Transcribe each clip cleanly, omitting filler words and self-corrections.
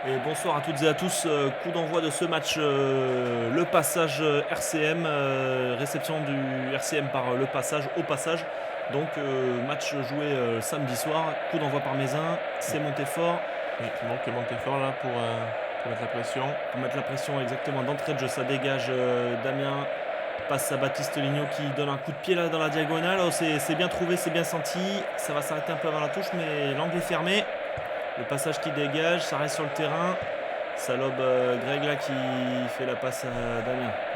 Et bonsoir à toutes et à tous. Coup d'envoi de ce match, le passage RCM, réception du RCM par le passage au passage. Donc match joué samedi soir, coup d'envoi par Mézin, c'est Montefort. Oui, c'est bon que Montefort là pour mettre la pression. Pour mettre la pression exactement d'entrée de jeu, ça dégage Damien, passe à Baptiste Ligno qui donne un coup de pied là dans la diagonale. Oh, c'est bien trouvé, c'est bien senti. Ça va s'arrêter un peu avant la touche, mais l'angle est fermé. Le passage qui dégage, ça reste sur le terrain. Ça lobe Greg là qui fait la passe à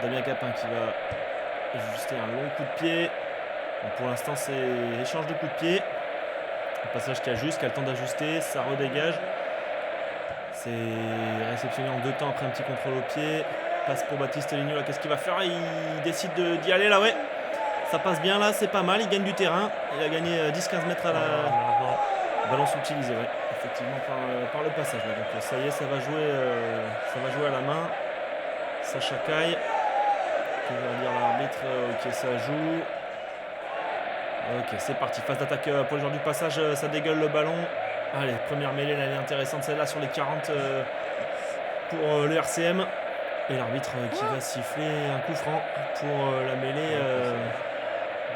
Damien Capin qui va ajuster un long coup de pied. Donc pour l'instant c'est échange de coups de pied. Le passage qui ajuste, qui a le temps d'ajuster, ça redégage. C'est réceptionné en deux temps après un petit contrôle au pied. Passe pour Baptiste Ligno là, qu'est-ce qu'il va faire? Il décide d'y aller là, ouais. Ça passe bien là, c'est pas mal, il gagne du terrain. Il a gagné 10-15 mètres à la. Ballon subtilisé, ouais, effectivement par le passage. Là. Donc ça y est, ça va jouer à la main. Sacha Kai, qui va dire l'arbitre, ok ça joue. Ok, c'est parti, phase d'attaque pour les joueurs du passage, ça dégueule le ballon. Allez, première mêlée, elle est intéressante celle-là sur les 40 pour le RCM. Et l'arbitre qui va siffler un coup franc pour la mêlée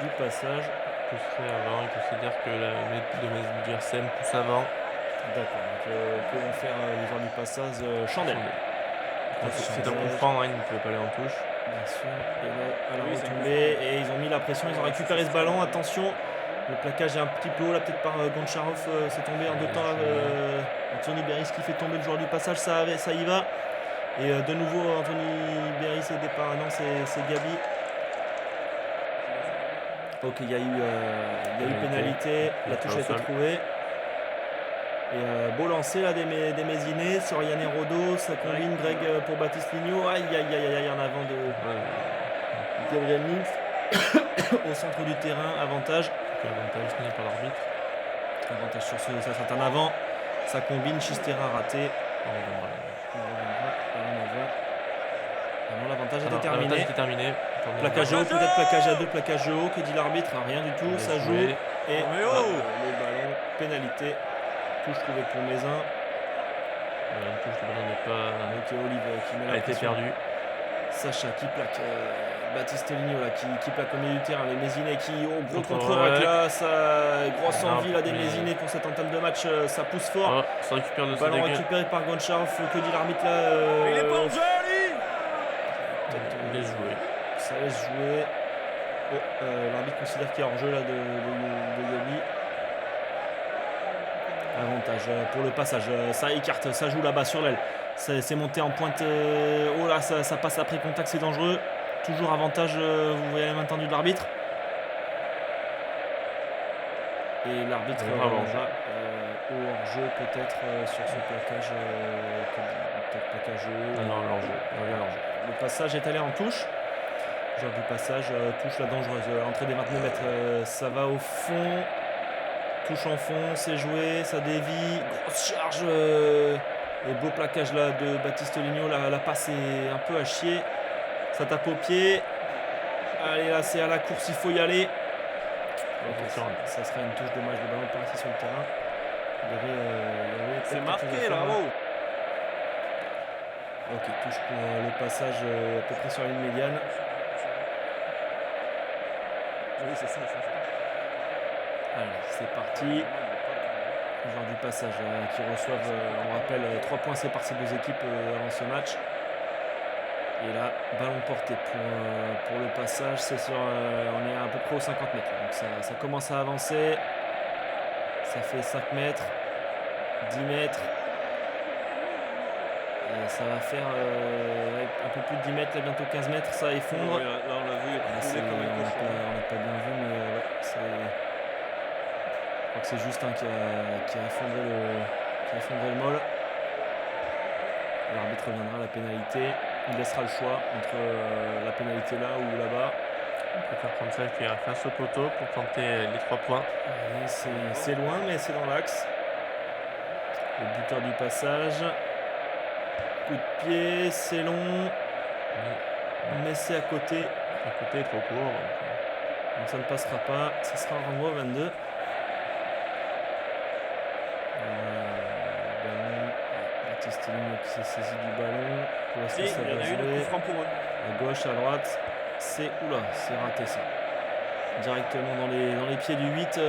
du passage. Pousserait avant, il considère que la mêlée du RCM pousse avant. D'accord, donc que vont faire les joueurs du passage? Chandelle. C'est un coup franc, hein, il ne pouvait pas aller en touche. Bien sûr, et là, à la retombée, et ils ont mis la pression, ils ont récupéré ce ballon, attention, le plaquage est un petit peu haut là, peut-être par Goncharov, c'est tombé en deux temps, Anthony Beris qui fait tomber le joueur du passage, ça y va, et de nouveau Anthony Beris aidé par, non c'est Gabi. Ok, il y a eu pénalité, la touche a été trouvée. Et beau lancer là des Mézinés sur Yann Rodo, ça combine Greg pour Baptiste Ligno, aïe en avant de Gabriel Nix au centre du terrain, avantage. Avantage donné par l'arbitre. Avantage sur ça saute en avant, ça combine, Chistera raté. L'avantage était terminé. Plaquage haut, peut-être plaquage à deux, plaquage haut, que dit l'arbitre? Rien du tout, ça joue. Et le ballon, pénalité. Touche trouvée pour Mézin. Une touche, le ballon n'est pas. Ok, Olive qui met la été perdu. Sacha qui plaque Baptiste Ligno là, qui plaque au milieu du terrain. Les Mézinés qui au gros contre-rack là, ça grosse envie là des Mézinés pour cette entame de match, ça pousse fort. Ça récupère le ballon récupéré par Goncharov, que dit l'arbitre là? Il est pas joli. Il laisse jouer. Ça laisse jouer. L'arbitre considère qu'il y a hors-jeu là de Gabi. Avantage pour le passage, ça écarte, ça joue là-bas sur l'aile, c'est monté en pointe, oh là ça passe après contact, c'est dangereux, toujours avantage, vous voyez la main tendue de l'arbitre, et l'arbitre va au hors-jeu peut-être sur ce plaquage, peut-être plaquage haut. Non, l'hors-jeu. Le passage est allé en touche, genre du passage, touche la dangereuse, entrée des 29 mètres, ça va au fond. Touche en fond, c'est joué, ça dévie, grosse charge et beau plaquage là de Baptiste Ligno, la passe est un peu à chier, ça tape au pied, allez là c'est à la course, il faut y aller. Ça serait une touche dommage, le ballon est pas resté sur le terrain. C'est marqué là-haut. Ok, touche pour le passage à peu près sur la ligne médiane. Oui, c'est ça. Allez, c'est parti. Les joueurs du passage qui reçoivent, on rappelle, 3 points c'est par ces deux équipes avant ce match. Et là, ballon porté pour le passage. C'est sur, on est à peu près aux 50 mètres. Donc ça commence à avancer. Ça fait 5 mètres, 10 mètres. Et ça va faire un peu plus de 10 mètres, là, bientôt 15 mètres. Ça effondre. Oui, là, on l'a vu, On n'a pas bien vu, mais je crois que c'est Justin qui a effondré le molle. L'arbitre reviendra à la pénalité. Il laissera le choix entre la pénalité là ou là-bas. On préfère prendre celle qui est face au poteau pour tenter les 3 points. C'est loin, mais c'est dans l'axe. Le buteur du passage. Coup de pied, c'est long. Mais c'est à côté. À côté, trop court. Donc ça ne passera pas. Ça sera un renvoi 22. Baptiste Ligno qui s'est saisi du ballon. Pour l'instant, Si, ça il y en va a eu le jouer. coup franc pour eux. À gauche, à droite. C'est. Oula, c'est raté ça. Directement dans les pieds du 8.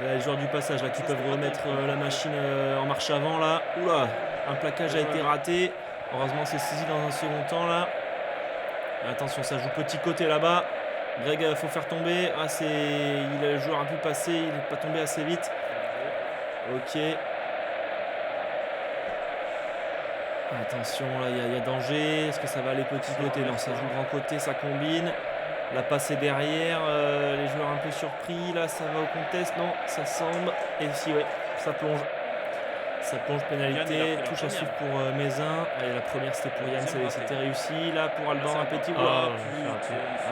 Les joueurs du passage là qui peuvent remettre la machine en marche avant là. Oula, un plaquage a été raté. Heureusement c'est saisi dans un second temps là. Attention, ça joue petit côté là-bas. Greg, faut faire tomber. Ah, le joueur a pu passer, il n'est pas tombé assez vite. Ok. Attention, là il y a danger. Est-ce que ça va aller petit côté? Non, ça joue grand côté, ça combine. La passe est derrière, les joueurs un peu surpris, là ça va au contest, non, ça semble, et si ouais, ça plonge. Ça plonge, pénalité, touche à suivre pour Mézin. Allez, la première c'était pour Yann, c'était réussi. Là pour Alban, un petit Ah,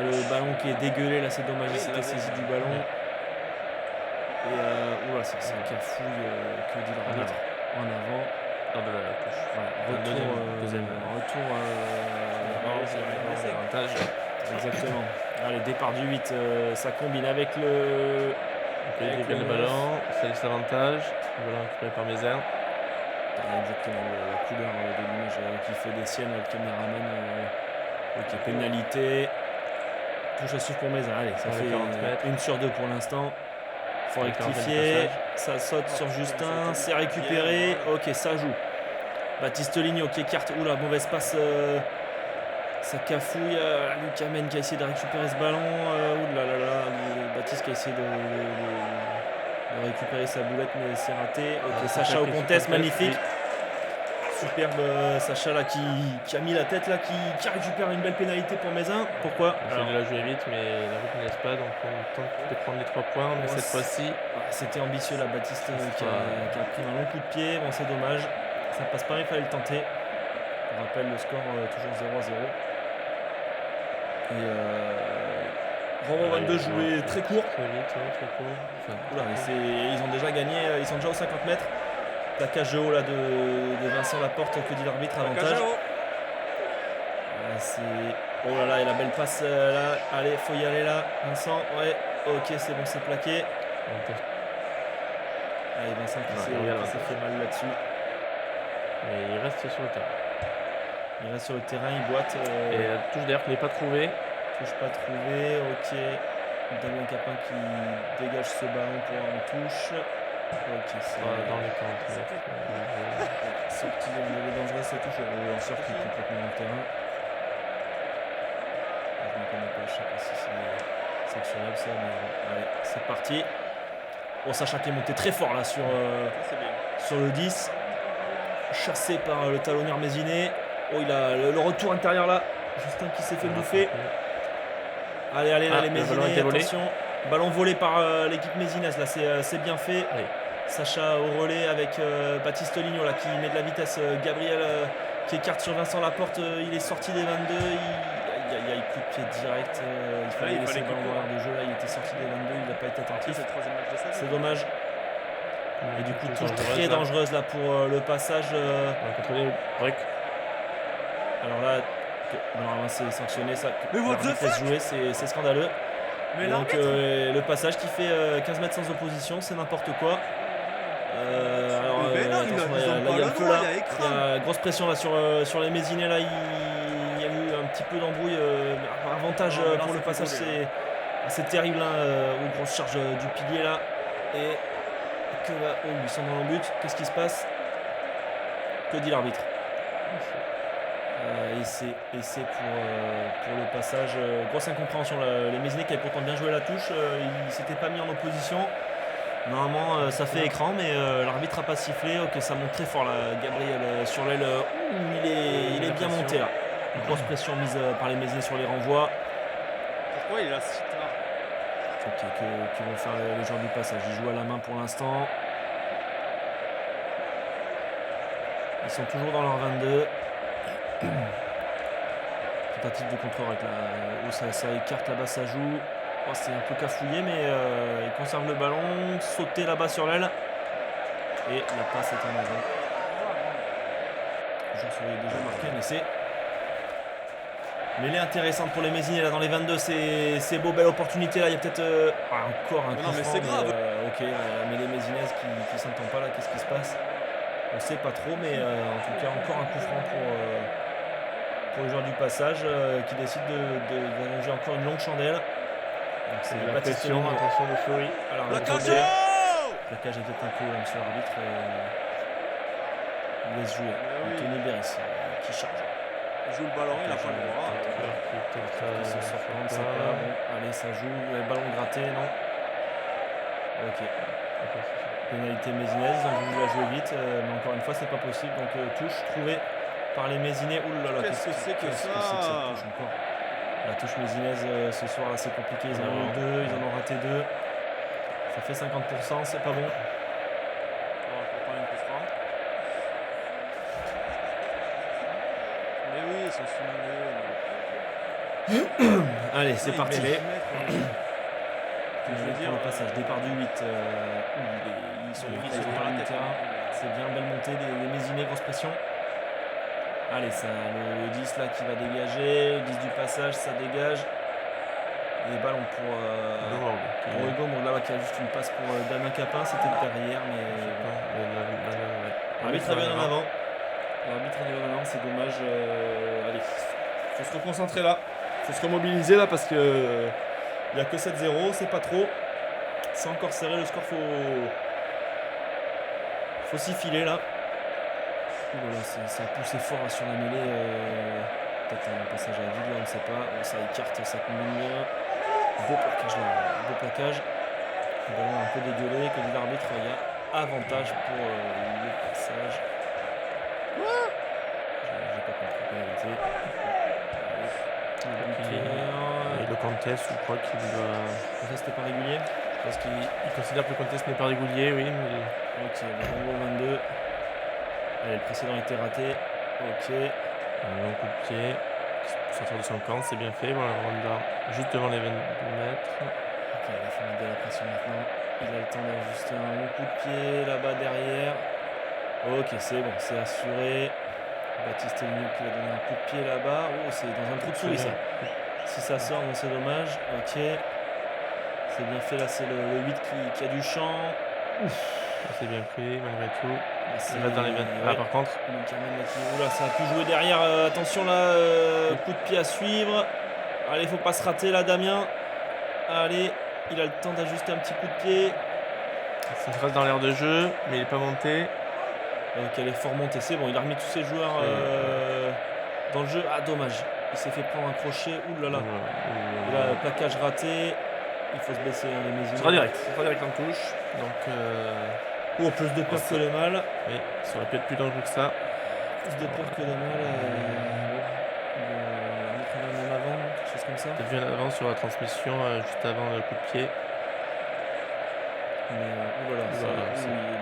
le ballon qui est dégueulé, là c'est dommage, il s'était saisi du ballon. Et oula, c'est un cafouille que dit l'arbitre. En avant. de la touche. Voilà, Deuxième. retour Avantage. exactement. Allez, départ du 8, ça combine avec le. Il récupère le ballon, ça laisse l'avantage. Le ballon récupéré par Mézin. Exactement, la couleur de l'image qui fait des siennes, le caméraman. Ok, pénalité. Touche à suivre pour Mézin. Allez, ça fait 40 mètres. 1 sur 2 pour l'instant. Faut Avec rectifier. un Ça saute sur Justin, c'est récupéré. Ok, ça joue. Baptiste Ligno qui écarte. Oula, mauvaise passe. Ça cafouille. Lucas Men qui a essayé de récupérer ce ballon. Oulala, Baptiste qui a essayé de récupérer sa boulette, mais c'est raté. Ok, Sacha au contest, magnifique. Superbe Sacha là qui a mis la tête là, qui récupère une belle pénalité pour Mézin. Pourquoi? On essaie de la jouer vite, mais la route ne laisse pas, donc on tente de prendre les 3 points. Mais cette fois-ci, c'était ambitieux là, Baptiste qui a pris un long coup de pied. Bon, c'est dommage. Ça passe pas, il fallait le tenter. On rappelle le score toujours 0-0. Et Roman 22 joué très court. Très vite, très court. Enfin, Oula, ils ont déjà gagné, ils sont déjà aux 50 mètres. Plaquage de haut là de Vincent Laporte, que dit l'arbitre, avantage. Oh là là, et la belle passe là. Allez, faut y aller là. Vincent, ouais, ok, c'est bon, c'est plaqué. Allez, Vincent qui s'est fait mal là-dessus. Mais il reste sur le terrain. Il reste sur le terrain, il boite. Et la touche d'ailleurs qu'il n'est pas trouvée. Touche pas trouvée, ok. Damien Capin qui dégage ce ballon pour en touche. Ok, c'est Dans les 40 mètres. sorti de dangereux, ça touche. Le lanceur qui est complètement dans le terrain. Je ne connais pas, je sais pas si c'est sanctionnable ça, mais bon, allez, c'est parti. Bon, Sacha qui est monté très fort là sur le 10. Chassé par le talonneur Mézinet. Oh, il a le retour intérieur là. Justin qui s'est fait bouffer. Allez, les Mézinais, attention. Ballon volé par l'équipe mézinaise, là c'est bien fait. Allez. Sacha au relais avec Baptiste Ligno là, qui met de la vitesse. Gabriel qui écarte sur Vincent Laporte. Il est sorti des 22. Il y a coup de pied direct. Il fallait laisser le ballon dans l'air de jeu. Là, il était sorti des 22. Il n'a pas été attentif. C'est dommage. Et du coup, touche très dangereuse là pour le passage. On va contrôler le break. Alors là, normalement c'est sanctionné. Ça, Mais what the fuck, jouer, c'est scandaleux. Mais donc le passage qui fait 15 mètres sans opposition, c'est n'importe quoi. Alors mais non, attention, ils ont là, pas il y a le le feu droit, là. il y a Il y écran. a grosse pression là sur les Mézinais là. Il y a eu un petit peu d'embrouille. Avantage Non, pour c'est le passage, contrôlé, c'est terrible hein, aux grosses charges du pilier là. Et ils sont dans le but. Qu'est-ce qui se passe? Que dit l'arbitre? Et c'est pour le passage. Grosse incompréhension. Les Mézinais qui avaient pourtant bien joué la touche, ils ne s'étaient pas mis en opposition. Normalement, ça fait écran, mais l'arbitre n'a pas sifflé. Ok, ça monte très fort là. Gabriel sur l'aile. Il est bien monté là. Une grosse pression mise par les Mézinais sur les renvois. Pourquoi il est là si tard? Ok, qui vont faire les joueurs du passage. Ils jouent à la main pour l'instant. Ils sont toujours dans leur 22. Tentative de contre-rack là, où ça écarte là-bas, ça joue. Oh, c'est un peu cafouillé, mais il conserve le ballon. Sauter là-bas sur l'aile. Et la passe est en avant. Je suis déjà marqué un essai. Mêlée intéressante pour les Mézinais là dans les 22. C'est beau, belle opportunité là. Il y a peut-être encore un coup Non, mais franc, c'est grave. ok, mais les Mézinaises qui s'entendent pas là, qu'est-ce qui se passe? On sait pas trop, mais en tout cas encore un coup franc pour les joueurs du passage qui décident d'allonger encore une longue chandelle. Donc c'est La Baptiste pression, Ligno. attention de Fleury. Alors, Placage. plaquage est peut-être un peu, monsieur l'arbitre. Il laisse jouer. oui. Anthony Berris qui charge. Il joue le ballon, il a pas le droit. Il se sort quand même, c'est pas bon. Allez, ça joue. Le ballon gratté, non. Ok. Pénalité Mézinès, ils ont voulu la jouer vite, mais encore une fois, c'est pas possible. Donc, touche trouvée par les Mézinais. Ouh là là, Qu'est-ce que c'est que qu'est-ce ça cette touche encore. La touche Mézinès ce soir, là, c'est compliqué. Ils en ont eu deux, ils en ont raté deux. Ça fait 50%, c'est pas bon. On va prendre une coup franc. Mais oui, ils sont simulés. Allez, c'est parti. Je veux dire, le passage, départ du 8. Ils sont pris sur par la le tête. terrain. C'est bien, belle montée des Mézinais, grosse pression. Allez, ça, le 10 là qui va dégager. Le 10 du passage, ça dégage. Et ballon pour Hugo Mondlava qui a juste une passe pour Damien Capin. C'était derrière, mais. L'arbitre est bien en avant. L'arbitre est bien en avant, c'est dommage. Allez, faut se reconcentrer là. Faut se remobiliser là parce que il n'y a que 7-0, c'est pas trop. C'est encore serré le score, faut s'y filer là. Voilà, ça a poussé fort là, sur la mêlée. Peut-être un passage à vide là, on ne sait pas. Bon, ça écarte, ça combine bien. Beau plaquage là, beau plaquage. Le ballon un peu dégueulé, que dit l'arbitre, il y a avantage pour le passage. J'ai pas compris pénalité. Et le contest, je crois qu'il doit. Ça c'était pas régulier. Parce qu'il considère que le contest n'est pas régulier, oui. Mais... Ok, le Congo 22. Allez, le précédent était raté. Ok. Un long coup de pied. Sortir de son camp, c'est bien fait. Voilà, Rwanda juste devant les 22 mètres. Ok, il faut mettre de la pression maintenant. Il a le temps d'ajuster un long coup de pied là-bas derrière. Ok, c'est bon, c'est assuré. Baptiste Ligno qui va donner un coup de pied là-bas. Oh, c'est dans un trou de souris ça. Si ça sort, non, c'est dommage. Ok. C'est bien fait là, c'est le 8 qui a du champ. C'est bien pris malgré tout. C'est Il va dans les 20. Là par contre. Oula, ça a pu jouer derrière. Attention là, coup de pied à suivre. Allez, faut pas se rater là, Damien. Allez, il a le temps d'ajuster un petit coup de pied. Ça se reste dans l'air de jeu, mais il n'est pas monté. Ok, elle est fort montée, c'est bon, il a remis tous ses joueurs dans le jeu. Ah, dommage, il s'est fait prendre un crochet. Ouh là là, il a le plaquage raté. Il faut se baisser les Mézinais. Ce sera direct en touche. Donc, oh, plus de peur que de mal. Oui, ça aurait pu être plus dangereux que ça. Plus de peur que de mal. On est en avant, quelque chose comme ça. Peut-être vu en avant sur la transmission juste avant le coup de pied. Mais voilà,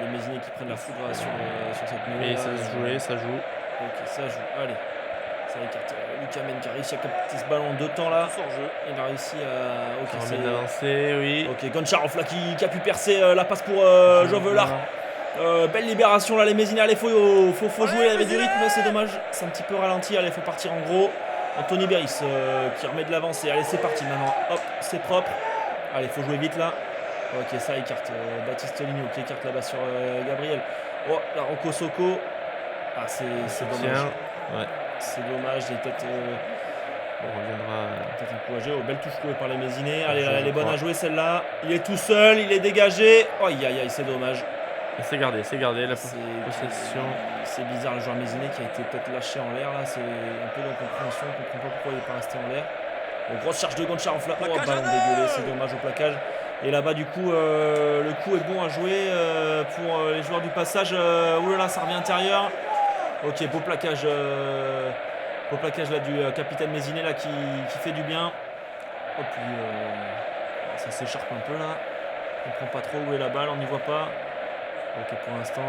les Mézinais qui prennent la foudre sur cette mêlée. Mais ça se jouait, ça joue. Ok, ça joue. Allez, ça écarte. Lucas Men qui a réussi à capter ce ballon en 2 temps là. Il a réussi à. Ok, c'est d'avancer, oui. Ok, Goncharov là qui a pu percer la passe pour Jovelard. Belle libération là, les Mézinais. Allez, faut jouer avec du rythme, c'est dommage. C'est un petit peu ralenti. Allez, faut partir en gros. Anthony Berris qui remet de l'avancée. Allez, c'est parti maintenant. Hop, c'est propre. Allez, faut jouer vite là. Ok, ça écarte. Baptiste Ligno qui écarte là-bas sur Gabriel. Oh, la Rocco Soko. Ah, c'est dommage. Ouais. C'est dommage. Il peut-être. On reviendra. Peut-être un coup à jouer. Oh, belle touche trouvée par les Mézinais. Allez, elle est bonne à jouer celle-là. Il est tout seul, il est dégagé. Oh, aïe, aïe, c'est dommage. Et c'est gardé la possession. C'est bizarre, le joueur Méziné qui a été peut-être lâché en l'air là. C'est un peu d'incompréhension. On ne comprend pas pourquoi il n'est pas resté en l'air. Donc, grosse charge de Goncharov là. Oh, ballon dégueulé, c'est dommage au plaquage. Et là-bas, du coup, le coup est bon à jouer pour les joueurs du passage. Oulala, ça revient intérieur. Ok, beau plaquage là du capitaine Méziné là qui fait du bien. Oh, puis ça s'écharpe un peu là. On comprend pas trop où est la balle, on n'y voit pas. Ok, pour l'instant,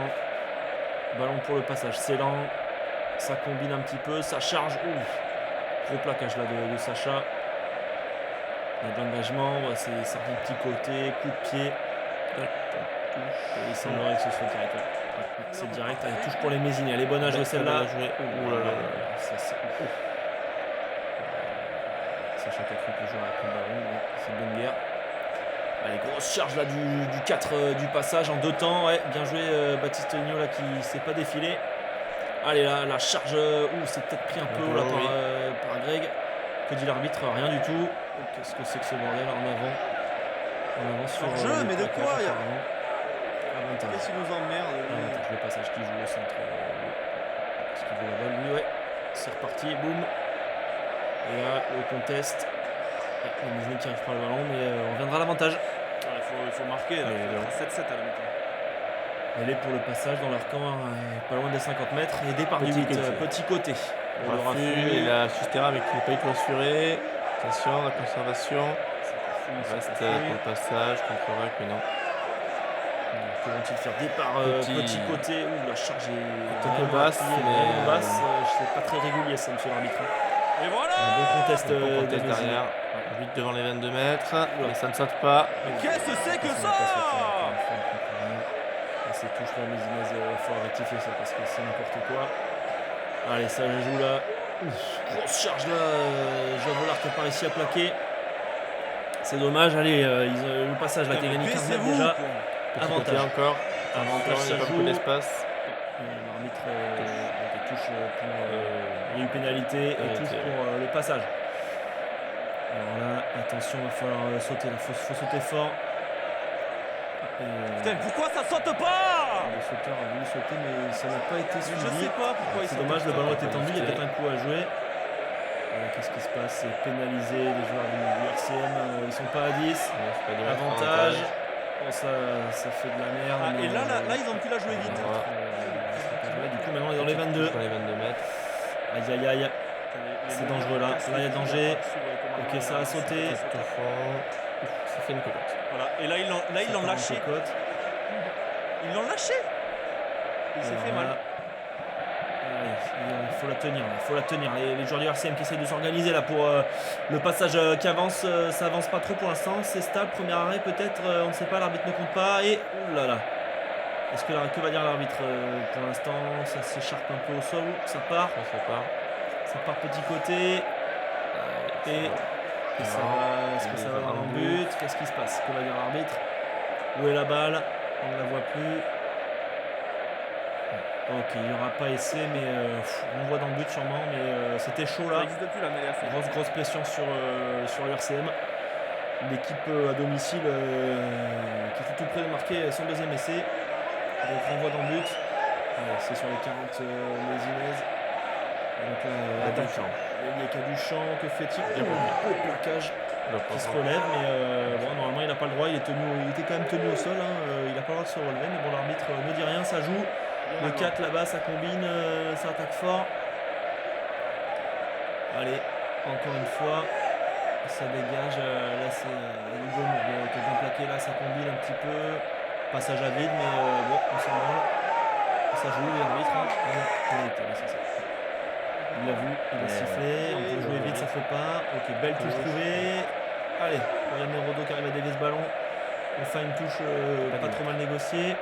ballon pour le passage. C'est lent, ça combine un petit peu, ça charge. Ouh, gros plaquage là de Sacha. Il y a de l'engagement, ça revient petit côté, coup de pied. Et il semblerait que ce soit direct. C'est direct, allez, touche pour les Mézinés. Elle est bonne à jouer celle-là. Sacha qui a cru que jouer avec le ballon. C'est bonne guerre. Allez, grosse charge là du 4 du passage en 2 temps. Ouais, bien joué Baptiste Ligno là qui s'est pas défilé. Allez là, la charge. C'est peut-être pris un peu haut là Oui. par Greg. Que dit l'arbitre? Rien du tout. Qu'est-ce que c'est que ce bordel en avant? En avant sur Hors-jeu, le mais de plaquage, quoi, y a- apparemment. Avantage. Qu'est-ce qui nous emmerde lui Avantage, le passage qui joue au centre. Est-ce qu'il veut la balle? Oui, ouais. C'est reparti, boum. Et là, le contest. Ouais, le Mizné qui arrive par le ballon, mais on reviendra à l'avantage. Il faut marquer, là. Mais Il faut faire 7-7 à la mi-temps. Elle est pour le passage dans leur camp, pas loin des 50 mètres. Et départ du Petit 8, côté. petit côté. Pour le Rafu, Rafu. il a Sustera mais qui n'est pas du tout assuré. Attention, la conservation. Il reste pour le passage, contre-rack, mais non. Que vont-ils faire? Départ petit côté. Ouh, la charge est Un peu vraiment basse, appuyée, mais, vraiment basse. C'est pas très régulier ça, monsieur l'arbitre. Et voilà. Un bon contest, Bon contest des Mézinés. derrière. 8 devant les 22 mètres. Et ça ne saute pas. Mais qu'est-ce que c'est que Ça ça va pas sauter, encore une fois, on comprend rien. Et ces touches là, Mézinez, il faut rectifier ça parce que c'est n'importe quoi. Allez, ça joue là. Ouf, grosse charge là. Jean Vollard qui n'a pas réussi à plaquer. C'est dommage. Allez, le passage là qui a gagné 15 mètres Baissez-vous, déjà. quoi. Petit Avantage. côté encore. Avantage, Il n'y ça a pas joue. beaucoup d'espace. L'arbitre touche pour. Il y a eu pénalité et Pénalité. touche pour le passage. Alors là, attention, il va falloir sauter. Il faut sauter fort. Et, Putain, pourquoi ça saute pas? le sauteur a voulu sauter, mais ça n'a pas été Mais je suivi. sais pas pourquoi il C'est saute dommage, le pas. ballon était tendu, il y a peut-être un coup à jouer. Qu'est-ce qui se passe? C'est pénalisé, les joueurs du RCM, ils sont pas à 10. Avantage. Bon, ça fait de la merde. Ah, mais, et là, ils ont pu la jouer vite. Voilà. Du coup, maintenant on est dans les 22. Dans les 22 mètres. Aïe aïe aïe. C'est dangereux, là. Là, il y a danger. Ok, ça a sauté. Tout au fond. Ça fait une cocotte. Voilà. Et là, ils l'ont Ça part en lâché. cocotte. Ils l'ont lâché. Il s'est fait Voilà. mal. Allez, il faut la tenir. Il faut la tenir. Les joueurs du RCM qui essayent de s'organiser là pour le passage qui avance. Ça avance pas trop pour l'instant. C'est stable. Premier arrêt peut-être. On ne sait pas. L'arbitre ne compte pas. Et oulala. Est-ce que va dire l'arbitre pour l'instant? Ça s'écharpe un peu au sol. Ça part. Je sais pas. Ça part petit côté. Et ça va. Est-ce que ça va dans le but? Qu'est-ce qui se passe? Que va dire l'arbitre? Où est la balle? On ne la voit plus. Ok, il n'y aura pas essai, mais on voit dans le but sûrement, mais c'était chaud Ça là. n'existe plus la mêlée à faire. Grosse pression sur le RCM. L'équipe à domicile qui était tout près de marquer son deuxième essai. Donc renvoi dans le but. C'est sur les 40 Mézinez. Donc Attention. il y a Caduchamp, que fait-il? Il y a beau plaquage qui se relève, mais bon, normalement il n'a pas le droit, il était quand même tenu au sol, hein, il n'a pas le droit de se relever, mais bon l'arbitre ne dit rien, ça joue. Le 4 là-bas, ça combine, ça attaque fort. Allez, encore une fois, ça dégage. Là, c'est Hugo Mourgue qui est bien plaqué. Là, ça combine un petit peu. Passage à vide, mais bon, on s'en branle. Ça joue, l'arbitre. Hein. C'est ça. Il l'a vu, il a sifflé. On peut jouer vite, ça fait pas. Ok, belle touche trouvée. Allez, Florian Merodo qui arrive à dévier ce ballon. Enfin, une touche pas trop mal négociée.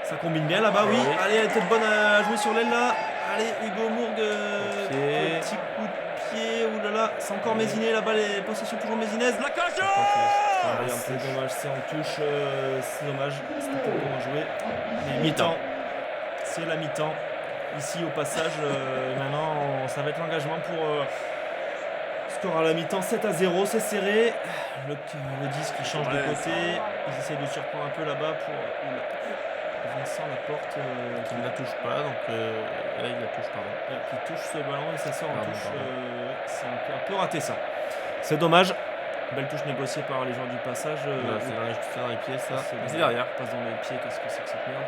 Ça combine bien là-bas, oui. Oui. Allez, elle était bonne à jouer sur l'aile là. Allez, Hugo Mourgue. Pied. Petit coup de pied. Oulala, c'est encore Méziné là-bas. Les possessions toujours Mézinez. Plaquage. C'est dommage, c'est en touche. C'est dommage. C'était pas bon à jouer. Mais mi-temps. C'est la mi-temps. Ici au passage, maintenant, ça va être l'engagement pour. Score à la mi-temps 7-0, c'est serré. Le 10 qui change de Ouais, côté. Ils essayent de surprendre un peu là-bas pour. Vincent Laporte Qui ne la touche pas, donc là il la touche, pardon. qui touche ce ballon et ça sort en Pardon, touche. pardon. C'est un peu raté ça. C'est dommage. Belle touche négociée par les joueurs du passage. Là, c'est dans les pieds, ça. C'est C'est derrière. Passe dans les pieds, qu'est-ce que c'est que cette merde?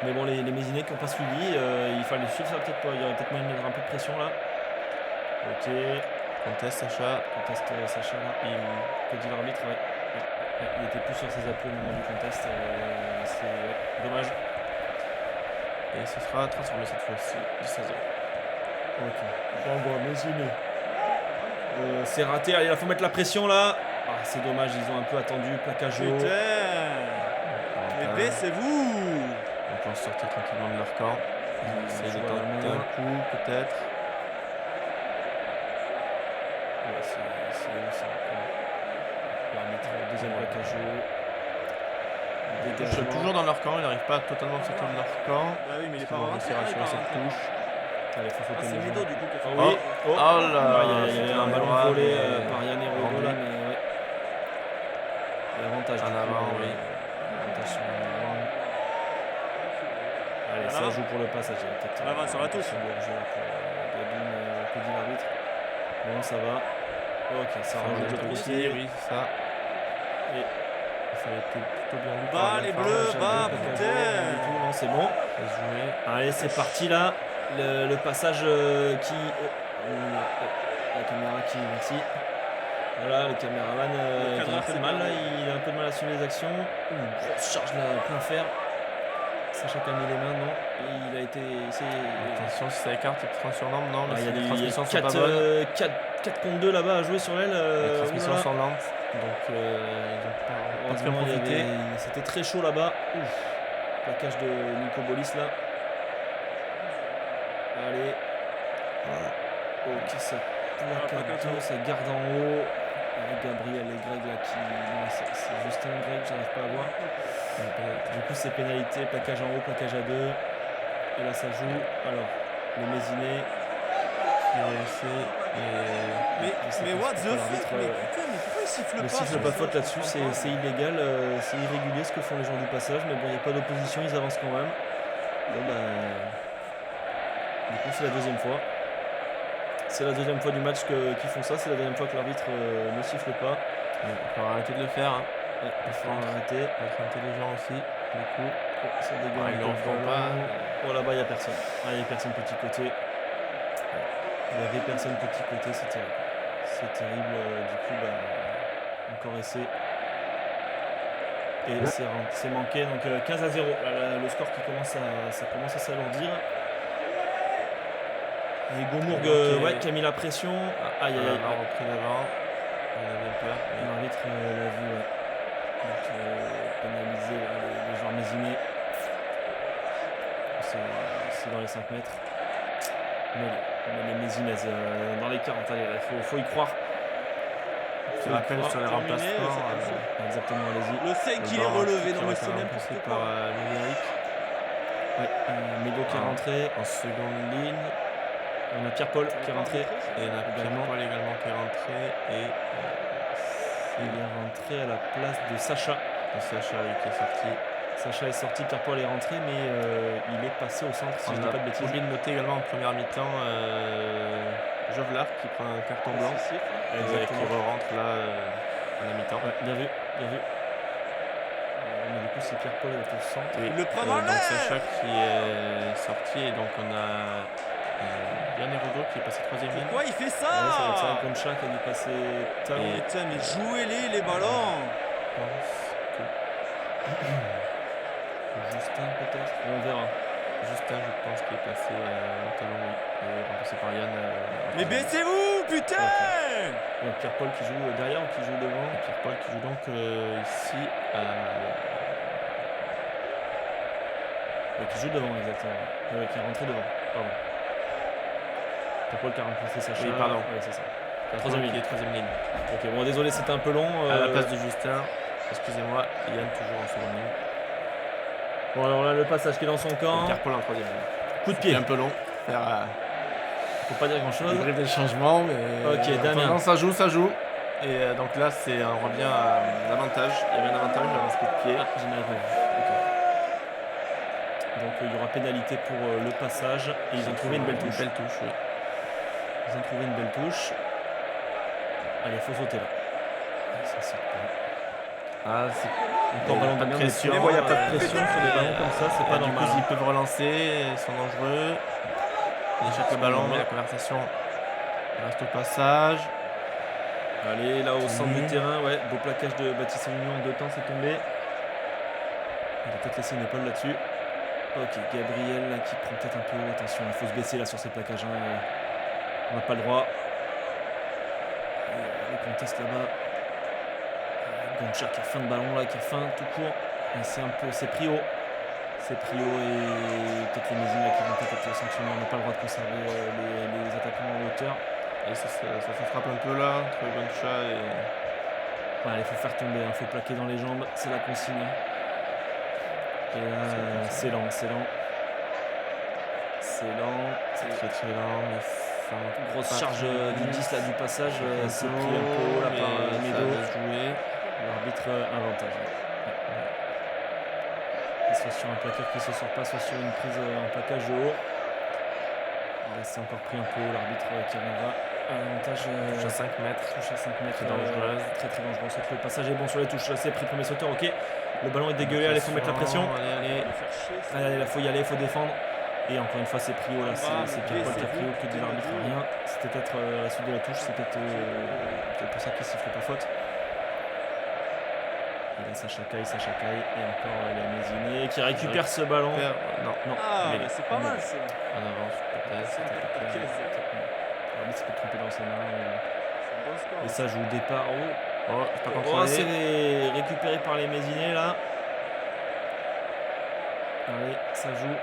Mais bon, les Mézinés qui n'ont pas suivi, il fallait suivre ça peut-être pas. Il y aurait peut-être moyen de mettre un peu de pression là. Ok. Conteste Sacha. Conteste Sacha là. Que dit l'arbitre? Ouais. Il était plus sur ses appuis au moment du contest. C'est dommage. Et ce sera transformé cette fois-ci. 10-0. Ok. Renvoi Méziné. C'est raté. Allez, il faut mettre la pression là. Ah, c'est dommage, ils ont un peu attendu. Plaquage haut. Putain. Mais baissez-vous. On peut sortir tranquillement de leur camp. Essayer de joue à la tenter main. un coup, peut-être. Ouais, c'est où ça encore? L'arbitre, deuxième plaquage haut. Je suis toujours dans leur camp, ils n'arrivent pas à totalement sortir de leur camp. Bah oui, mais il est Ils pas vont rentré. réussir à assurer cette touche. Allez, faut Ah, sauter c'est le Medo jeu. du coup qui a fait. Oui. Oh là, Il y a un ballon Noah, volé mais par Yann Herodo rendu. là, mais ouais. L'avantage. En du coup, avant, oui. L'avantage sur en avant. Allez, En ça avant. joue pour le passage. Il y a peut-être En avant, sur la touche. un jeu pour Gabi, mais que dit l'arbitre? Bon, ça va. Ok, ça rajoute de l'autre côté. Oui, c'est ça. Et Ça a été plutôt bien vu. Bah, par les Alpha. bleus, J'avais bah, pas qu'à putain. jouer, du tout, non, c'est bon. Ça se jouait. Allez, c'est parti là. Le passage qui. La caméra qui. Merci. Voilà, le caméraman Le qui a un cadreur, peu de c'est mal là, bien. il a un peu de mal à suivre les actions. Une grosse charge là, plein fer. Sacha qui a mis les mains, non. Il a été. Attention, si ça écarte, il prend sur norme. Non, mais Il y a les des transmissions sont pas bonnes. 4 contre 2 là-bas à jouer sur l'aile. Les transmissions oulala. sont lentes. Donc, ils n'ont pas pu en Heureusement, profiter. c'était très chaud là-bas. Ouf. Plaquage de Nico Bolis là. Allez. Ok, ça plaque à plaquage deux, haut. ça garde en haut. Avec Gabriel et Greg là qui. Non, c'est Justin Greg, j'arrive pas à voir. Du coup, c'est pénalité, plaquage en haut, plaquage à deux. Et là, ça joue. Alors, le Méziné. Qui est laissé. Je sais Mais pas what si the c'est pas fuck? l'arbitre, Mais putain, mais pourquoi il siffle pas? Le siffle sur pas ça? faute là-dessus, c'est illégal, c'est irrégulier ce que font les gens du passage, mais bon, il n'y a pas d'opposition, ils avancent quand même. Bon, bah. Du coup, c'est la deuxième fois. C'est la deuxième fois du match qu'ils font ça, c'est la deuxième fois que l'arbitre ne siffle pas. Il faut arrêter de le faire. Hein. Ouais, il faut arrêter. Il faut être intelligent aussi. Du coup, Ça dégaine ils un le peu refont le pas. ballon. Oh là-bas, il n'y a personne. Ah, il n'y a personne petit côté. Il n'y avait personne petit côté, c'est terrible. C'est terrible, du coup, bah, encore essai. Et c'est manqué, donc 15 à 0. Le score qui commence ça commence à s'alourdir. Et Gomourg qui a mis la pression. Aïe aïe aïe. On a repris l'avant. On a bien peur. L'arbitre l'a vu, ouais. Donc pénaliser les joueurs mésinés. C'est dans les 5 mètres. Mais les mésinaises dans les 40, allez, il faut y croire. Je rappelle sur les Terminé, remplacements. Exactement, allez-y. Le 5 il est relevé, non mais c'est n'importe par quoi. Médéric Ouais, Médo qui est rentré. en seconde ligne. On a Pierre-Paul qui est rentré. Et on a Également. Pierre-Paul également qui est rentré. Et Il est rentré à la place de Sacha. Sacha oui, qui est sorti. Sacha est sorti, Pierre-Paul est rentré, mais il est passé au centre, si je On dis a pas de bêtises. oublié de noter également en première mi-temps Jovelard qui prend un carton blanc. Et qui re-rentre là à la mi-temps. Ouais, bien vu, bien vu. Mais du coup, c'est Pierre-Paul au centre. Oui. Il le prend dans donc l'air. Sacha qui est sorti et donc on a Yann Herodo qui est passé troisième ligne. Pourquoi il fait Ouais, ça va être ça? Concha qui a dû passer talon. Et- Putain, mais jouez-les les ballons. Je pense que Justin peut-être. On verra. Justin, je pense qu'il est passé au talon, oui, et remplacé par Yann. Mais baissez-vous, putain! Donc Pierre-Paul qui joue derrière ou qui joue devant. Pierre-Paul qui joue donc ici Qui joue devant exactement. Qui est rentré devant. Pardon. Pierre-Paul qui a remplacé Sacha. Oui, pardon. Ouais, c'est ça. troisième ligne. ligne. Troisième ligne. Ok, bon désolé, c'était un peu long. À la place de Justin, excusez-moi, Yann toujours en seconde ligne. Bon alors là, le passage qui est dans son Et camp. Pierre-Paul en troisième ligne. Coup de C'est pied. un peu long. Faire Faut pas dire grand chose. débriefer des changements, mais Ok, Damien. non, ça joue, ça joue. Et donc là, on revient à l'avantage. Il y avait un avantage avant ce coup de pied. Ah, je n'avais pas vu. Ok. Donc il y aura pénalité pour le passage. Et ils ont trouvé une belle touche. Une belle touche, oui. Ils ont trouvé une belle touche. Allez, faut sauter là. Ça saute pas. Ah, c'est Encore ballon pas de Damien, pression. mais il n'y a pas de pression sur des ballons comme ça, c'est pas Du normal. coup, ils peuvent relancer, ils sont dangereux. Ils échappent le ballon, mais la conversation reste au passage. Allez, là au centre du terrain, ouais, beau plaquage de Baptiste Mignon en 2 temps, c'est tombé. Il a peut-être laissé une épaule là-dessus. Ok, Gabriel là qui prend peut-être un peu haut. Attention, il faut se baisser là sur ces plaquages. On n'a pas le droit. Le contest là-bas. Goncha qui a fin de ballon là, qui a fin tout court. Et c'est pris haut. C'est pris haut et peut-être les Mézines là qui vont peut-être être sanctionnés. On n'a pas le droit de conserver les attaquants en hauteur. Et ça se frappe un peu là, entre Goncha et Allez, il faut faire tomber, il faut plaquer dans les jambes, c'est la consigne. Et là, c'est lent, c'est lent. C'est lent. C'est très lent, mais ça monte Grosse pas charge très du vite. 10 là du passage, Un c'est peu pris un peu haut là mais par ça Medo. va se jouer. L'arbitre avantage. Ouais. Soit sur un plaqueur qui se sort pas, soit sur une prise en plaquage de haut. Là c'est encore pris un peu haut, l'arbitre qui reviendra à l'avantage. Touche à 5 mètres. Touche à 5 mètres. Très dangereuse. Très très dangereuse. Le passage est bon sur les touches, là c'est pris premier sauteur, ok. Le ballon est dégueulé, allez, faut mettre la pression. Allez. Allez, là faut y aller, faut défendre. Et encore une fois c'est pris haut là, c'est Pierre-Paul qui a pris haut, que dit l'arbitre, rien. C'était peut-être à la suite de la touche, c'est peut-être pour ça qu'il siffle pas faute. Et là ça chacaille, et encore la Méziné qui récupère ce ballon. Non. Ah, mais mais c'est pas mal ça. en avance peut-être. L'arbitre s'est peut tromper dans ses mains. C'est un bon score. Et ça joue au départ. Oh, c'est pas Oh, contrôlé. c'est récupéré par les Méziné là. Allez, ça joue.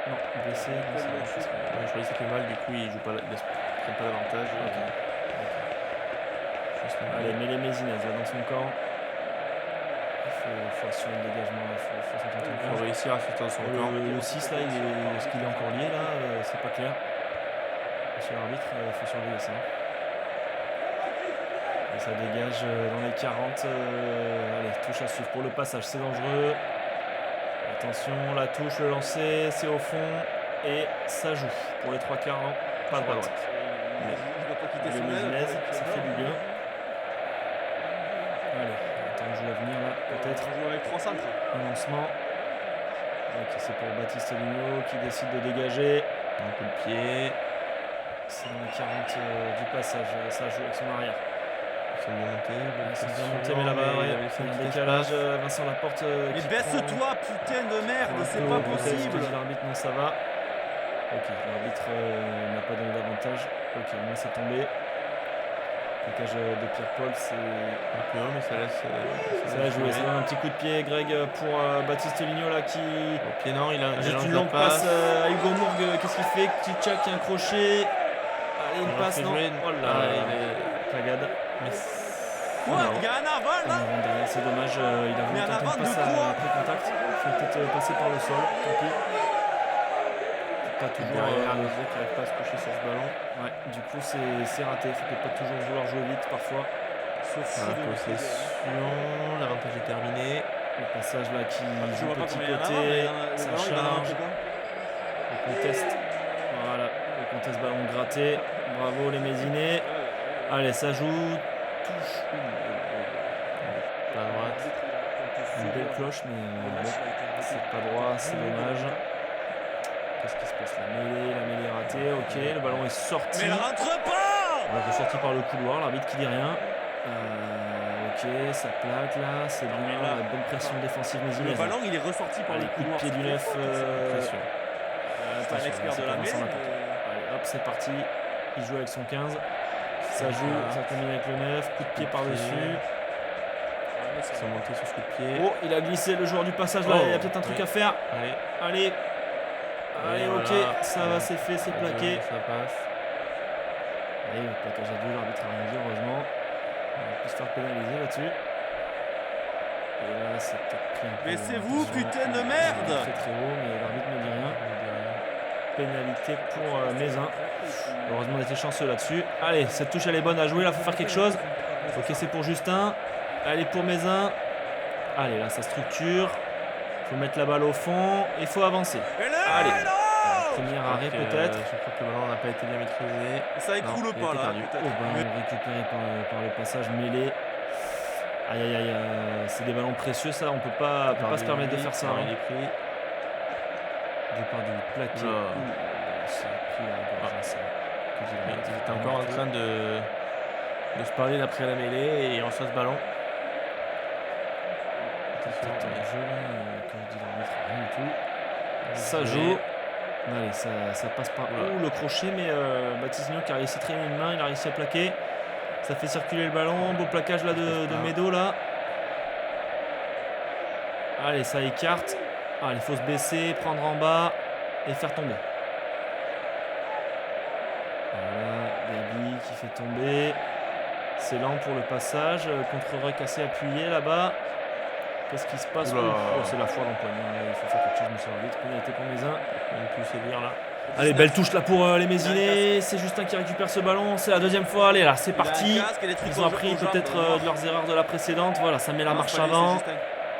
Non, blessé. Ouais, je croyais que c'était mal, du coup ils jouent pas, ils prennent pas l'avantage. Allez, mais les Mézinaises là dans son camp. Il faut assurer le dégagement, il faut s'entendre. Il faut réussir à sortir de son camp. Le 6 là, est-ce qu'il est encore lié là c'est pas clair. Monsieur l'arbitre, il faut surveiller ça. Et ça dégage dans les 40. Allez, touche à suivre pour le passage, c'est dangereux. Attention, la touche, le lancer, c'est au fond. Et ça joue pour les 3 quarts, non, pas de droite. Il va pas quitter Les son aile. Mézinaises, ça fait du bien. Allez, attends, je vais venir là, peut-être. On joue avec 3 centres. Un lancement. Ok, c'est pour Baptiste Ligno qui décide de dégager. Un coup de pied. C'est dans les 40 du passage, ça joue avec son arrière. Ils sont bien montés. Ils sont bien montés, mais là-bas, ouais, il y a un décalage. Vincent Laporte. Mais qui baisse-toi, putain de merde, prend un c'est peu pas au proteste, possible. dit l'arbitre, non, ça va. Ok, l'arbitre n'a pas donné d'avantage. Ok, moi c'est tombé. Plaquage de Pierre-Paul, c'est. Un peu haut, mais ça laisse. Ça va jouer, ça donne un petit coup de pied, Greg, pour Baptiste Ligno là qui. Au pied, non, il a Juste une longue passe à Hugo Mourgue, qu'est-ce qu'il fait? Tchitchak, un crochet. Allez, une passe, non? Oh là, il est. Plagade. Quoi? Il y a un aval là? C'est dommage, il a voulu Mais en tenter avant une de passe quoi? après contact. Il faut peut-être passer par le sol, tant pis. Pas toujours Derrière les autres qui n'arrivent pas à se coucher sur ce ballon. Ouais, du coup c'est raté. Faut peut-être pas toujours vouloir jouer vite parfois. La possession, l'avantage est terminé. Le passage là qui Je joue vois pas petit combien il y en a, côté, mais ça le ballon, il en a un charge. peu quoi. Le conteste. Voilà, le conteste ballon gratté. Bravo les Mézinés. Allez, ça joue. Touche. À droite. Une belle cloche, mais bon, c'est pas droit, c'est dommage. Qu'est-ce qui se passe? La mêlée ratée, ok, le ballon est sorti. Mais elle rentre pas! On est ressorti par le couloir, l'arbitre qui dit rien. Ok, ça plaque là, c'est bien, là, la bonne pression défensive Le Mézinaise. ballon il est ressorti par Allez, le coup de couloir. pied du neuf. Pression. C'est un expert de la Vincent mêlée. Laporte. Allez, hop, c'est parti. Il joue avec son 15. Ça joue, Voilà. ça combine avec le 9. Coup de pied par-dessus. Ils sont montés sur ce coup de pied. Oh, il a glissé le joueur du passage là, Oh, il y a peut-être un truc oui. à faire. Allez. Allez. Allez, ok, voilà. ça va, c'est fait, c'est plaqué. Ça passe. Allez, le plaquage à deux, l'arbitre a rien dit, heureusement. On va plus se faire pénaliser là-dessus. Et là, c'est peut-être pris un peu. Mais c'est vous, attention, putain de c'est merde! très très haut, mais l'arbitre ne dit rien. Pénalité pour Mézin. Heureusement, on était chanceux là-dessus. Allez, cette touche, elle est bonne à jouer, là, faut faire quelque chose. Ok, c'est pour Justin. Allez, pour Mézin. Allez, là, ça structure. Faut mettre la balle au fond. Il faut avancer. Allez. Premier arrêt peut-être. Je crois que le ballon n'a pas été bien maîtrisé. Ça écroule Non, il pas était là. perdu. Oh, ballon récupéré par le passage mêlé. Aïe aïe aïe, c'est des ballons précieux ça, on peut pas se permettre de faire ça. Non, Hein. il est pris. Départ du plaqué. Là. Ouh, c'est pris à la gorge, ça. Que dit Ils l'arbitre. étaient encore en train de se parler d'après la mêlée et il reçoit ce ballon. Peut-être Attention, en jeu là, que dit l'arbitre, rien du tout. Ça Joué. joue. Allez, ça passe par Oula. le crochet, mais Baptiste Ligno qui a réussi à traîner une main, il a réussi à plaquer. Ça fait circuler le ballon, beau plaquage là de Medo là. Allez, ça écarte. Allez, il faut se baisser, prendre en bas et faire tomber. Voilà, Gabi qui fait tomber. C'est lent pour le passage. Contre-rec assez appuyé là-bas. Qu'est-ce qui se passe? Oula. Oh, c'est la foi d'Antoine. Il faut faire quelque chose, monsieur l'arbitre. Pénalité pour Mézin. Même plus sévère là. Allez, belle touche là pour les Mézinais. C'est Justin qui récupère ce ballon. C'est la deuxième fois. Allez, là, c'est parti. Ils ont appris peut-être de leurs erreurs de la précédente. Voilà, ça met la marche avant.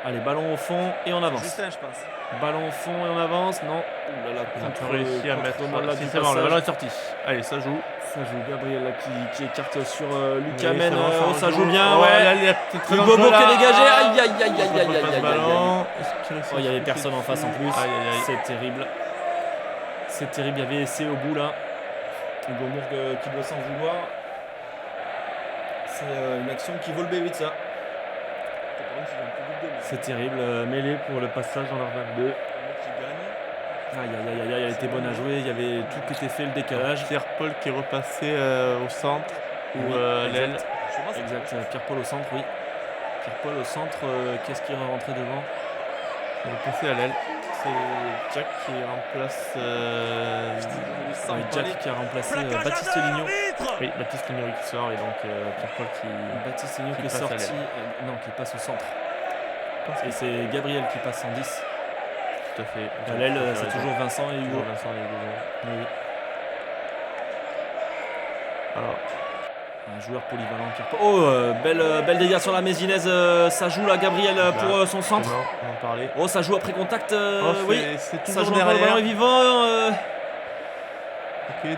Allez, ballon au fond et on avance. Justin, je pense. Ballon au fond et on avance. Non. Ouh là là, Ils ont pas réussi à mettre. là, C'est bon, le ballon est sorti. Allez, ça joue. Ça joue Gabriel là, qui écarte sur Lucas Oui, Men. c'est bon, Ça joue bien. Oh, Ouais. là, il y a peut-être très Hugo dangereux, Bourg qui là. est dégagé. Aïe, aïe, aïe, aïe, aïe, aïe, aïe, aïe, ballon. Oh, il y avait personne en face en plus. Aïe, aïe, aïe. C'est terrible. C'est terrible. Il y avait essai au bout là. Hugo Mourgue qui doit s'en vouloir. C'est une action qui vaut le B8 ça. C'est terrible. Mêlée pour le passage dans leur 22. Aïe aïe aïe aïe, elle était bonne à jouer. Il y avait tout qui était fait, le décalage. Pierre-Paul qui est repassé au centre ou Oui, l'aile. Exact. Pierre-Paul au centre, oui. Pierre-Paul au centre. Qu'est-ce qui est rentré devant? Il est passé à l'aile. C'est Jack qui remplace. Ouais, Jack qui a remplacé Baptiste Ligno. Oui, Baptiste Ligno qui sort et donc Pierre-Paul qui. Baptiste Ligno qui est passe à sorti. l'aile. Non, qui passe au centre. Et c'est Gabriel qui passe en 10. Tout à fait. À l'aile, c'est toujours Vincent et Hugo. Toujours Vincent et Hugo. Oui. Alors, Un joueur polyvalent. Pierre-Paul. Oh, belle dégâts sur la Mézinaise. Ça joue là, Gabriel, pour son centre. on en parlait. Oh, ça joue après contact. Oh, Oui, c'est ça toujours joue encore, le ballon derrière. est vivant. Ok,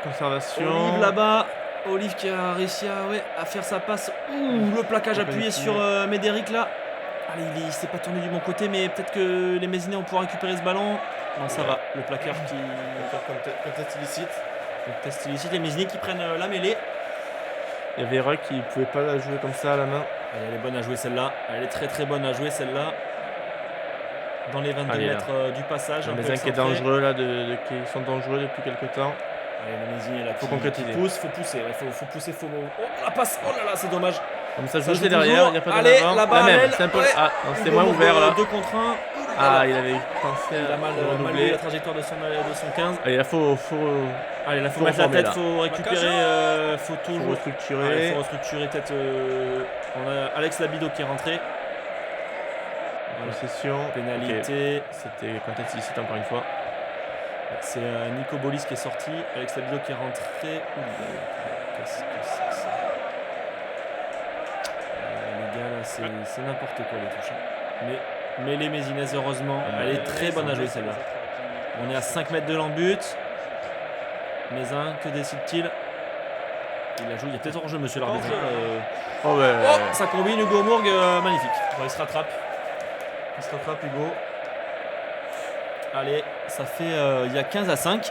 conservation. Olive là-bas. Olive qui a réussi à faire sa passe. Ouh, le plaquage appuyé sur Médéric là. Allez, il s'est pas tourné du bon côté, mais peut-être que les Mézinais vont pouvoir récupérer ce ballon. Non, ça va. Le plaqueur qui. Contest illicite. Test illicite. Les Mézinais qui prennent la mêlée. Il y avait Roy qui pouvait pas la jouer comme ça à la main. Elle est bonne à jouer celle-là. Elle est très très bonne à jouer celle-là. Dans les 22 Allez, là. mètres du passage. Les un peu Mézins qui est excentré. dangereux là, qui sont dangereux depuis quelques temps. Allez, les Mézinais là. Faut qui concrétiser. pousse, faut pousser. Ouais, faut pousser, faut. Oh, la passe. Oh là là, c'est dommage. Comme ça, Ça joue joue c'est derrière, toujours. il n'y a pas Allez, d'avant. là-bas, Là même, Amel. c'est un peu. Ouais. Ah, non, c'était Hugo moins Mourgue, ouvert là. 2 contre 1. Ah, il avait pensé Il a à mal redoubler. lu la trajectoire de son 15. Allez, là, faut Allez, là, faut Faut mettre la reformer, tête, là. faut récupérer, faut toujours. restructurer. Allez, faut restructurer peut-être. On a Alex Labido qui est rentré. Voilà. Possession. Pénalité. Ok. C'était contest illicite encore une fois. C'est Nico Bolis qui est sorti. Alex Labido qui est rentré. Qu'est-ce que c'est que ça? Les gars, là, c'est n'importe quoi les touches. Mais les Mézinaises, heureusement, elle est très bonne à jouer celle-là. On est à 5 mètres de l'embut. Mézin, que décide-t-il? Il a joué, il y a peut-être hors-jeu, monsieur l'arbitre. Oh, ouais. Oh, ça combine, Hugo Mourgue, magnifique. Bon, il se rattrape. Hugo. Allez, ça fait. Il y a 15-5.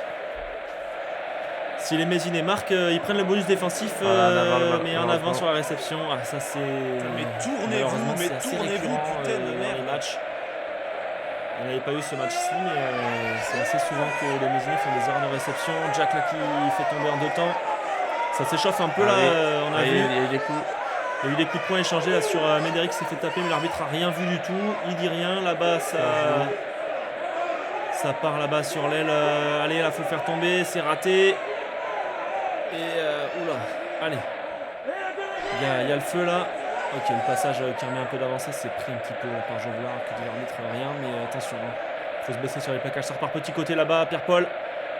Si les Mézinais marquent, ils prennent le bonus défensif, mais en avant sur la réception. Ah, ça c'est. Mais Malheureusement, tournez-vous, c'est assez tournez-vous, récurrent, putain de dans les merde. matchs. On n'avait pas eu ce match-ci, mais c'est assez souvent que les Mézinais font des erreurs de réception. Jack là qui fait tomber en 2 temps. Ça s'échauffe un peu là. On a vu. Il y a eu des coups. Il y a eu des coups de poing échangés là sur Médéric qui s'est fait taper, mais l'arbitre a rien vu du tout. Il dit rien. Là-bas, ça part là-bas sur l'aile. Allez, là, faut le faire tomber. C'est raté. Et oula. Allez. Il y a le feu là. Ok, le passage qui remet un peu d'avancée, c'est pris un petit peu par Jovelard, que dit l'arbitre, rien. Mais attention, faut se baisser sur les plaquages. Ça repart petit côté là-bas. Pierre-Paul.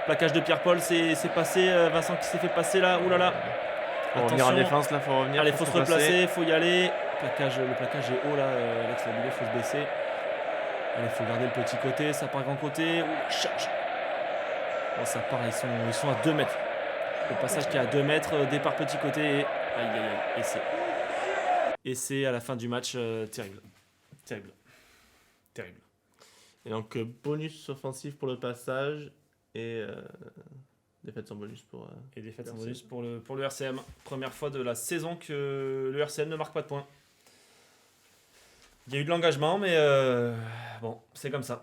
Plaquage de Pierre-Paul, c'est passé. Vincent qui s'est fait passer là. Oulala. Faut revenir en défense là, faut revenir. Allez, faut se replacer, faut y aller. Le plaquage est haut là, Alex Labido, faut se baisser. Allez, faut garder le petit côté, ça part grand côté. Ouh, charge. Bon, ça part, ils sont à 2 mètres. Le passage qui est à 2 mètres, départ petit côté. Et... Aïe aïe aïe, essai. Essai à la fin du match, terrible. Et donc bonus offensif pour le passage et défaite sans bonus pour. Et défaite sans bonus pour le RCM. Première fois de la saison que le RCM ne marque pas de points. Il y a eu de l'engagement, mais bon, c'est comme ça.